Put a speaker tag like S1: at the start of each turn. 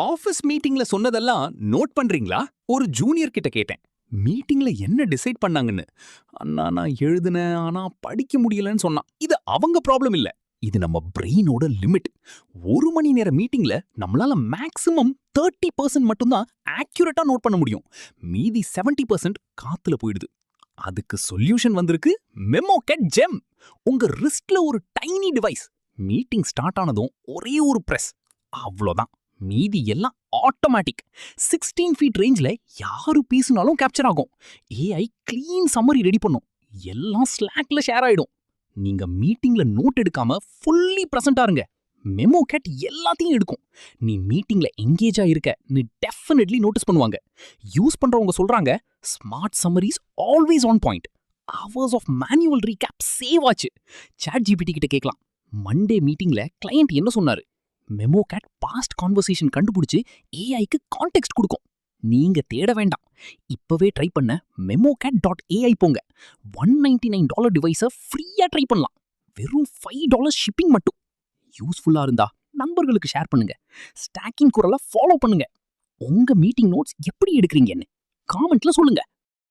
S1: Office மீட்டிங்ல சொன்னதெல்லாம் note பண்றீங்களா? ஒரு ஜூனியர் கிட்ட கேட்டேன். மீட்டிங்ல என்ன டிசைட் பண்ணாங்கன்னு. அண்ணா நான் எழுதுனேன், ஆனா படிக்க முடியலன்னு சொன்னான். இது அவங்க ப்ராப்ளம் இல்ல. இது நம்ம பிரெயினோட லிமிட். 1 மணி நேர மீட்டிங்ல நம்மளால மேக்ஸிமம் 30% மட்டும் தான் ஆக்யூரேட்டா நோட் பண்ண முடியும். மீதி 70% காத்துல போயிடுது. அதுக்கு சொல்யூஷன் வந்திருக்கு மெமோகேட் ஜெம். உங்க ரிஸ்ட்ல ஒரு டைனி டிவைஸ். மீட்டிங் ஸ்டார்ட் ஆனதும் ஒரே ஒரு பிரஸ். அவ்வளோதான். மீதி எல்லாம் ஆட்டோமேட்டிக். 16 ஃபீட் ரேஞ்ச்ல யாரு பேசினாலும் கேப்சர் ஆகும். ஏஐ கிளீன் சம்மரி ரெடி பண்ணும். எல்லாம் ஸ்லாக்ல ஷேர் ஆயிடும். நீங்க மீட்டிங்ல நோட் எடுக்காம ஃபுல்லி பிரசன்ட் ஆருங்க. மெமோகேட் எல்லாத்தையும் எடுக்கும். நீ மீட்டிங்ல எங்கேஜா இருக்க நீ டெஃபினெட்லி நோட்டீஸ் பண்ணுவாங்க. யூஸ் பண்றவங்க சொல்றாங்க smart summaries always on point. Hours of manual recap save ஆச்சு. சாட் ஜிபிடி கிட்ட கேட்கலாம். மண்டே மீட்டிங்ல கிளையண்ட் என்ன சொன்னாரு? மெமோகேட் பாஸ்ட் கான்வர்சேஷன் கண்டுபிடிச்சு ஏஐக்கு கான்டெக்ஸ்ட் கொடுக்கும். நீங்க தேட வேண்டாம். இப்பவே ட்ரை பண்ண memocat.ai போங்க. $199 டிவைஸை ஃப்ரீயா ட்ரை பண்ணலாம். வெறும் $5 ஷிப்பிங் மட்டும். யூஸ்ஃபுல்லா இருந்தா நண்பர்களுக்கு ஷேர் பண்ணுங்க. ஸ்டாக்கிங் குரலை ஃபாலோ பண்ணுங்க. உங்க மீட்டிங் நோட்ஸ் எப்படி எடுக்கிறீங்கன்னு காமெண்ட்ல சொல்லுங்க.